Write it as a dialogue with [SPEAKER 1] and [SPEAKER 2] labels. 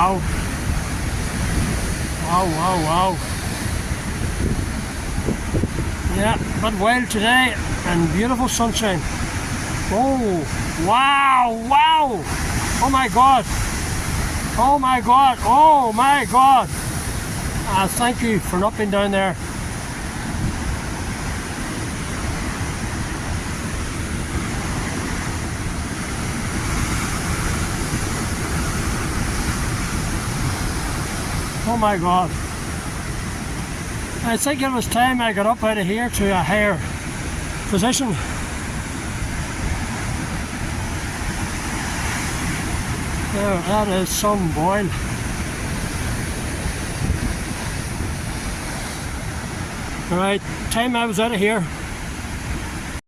[SPEAKER 1] wow. Wow, wow, wow. Yeah, but wild today and beautiful sunshine. Oh, wow, wow. Oh my God. Oh my God, oh my God. Thank you for not being down there. Oh my God. I think it was time I got up out of here to a higher position. There, that is some boil. Alright, time I was out of here.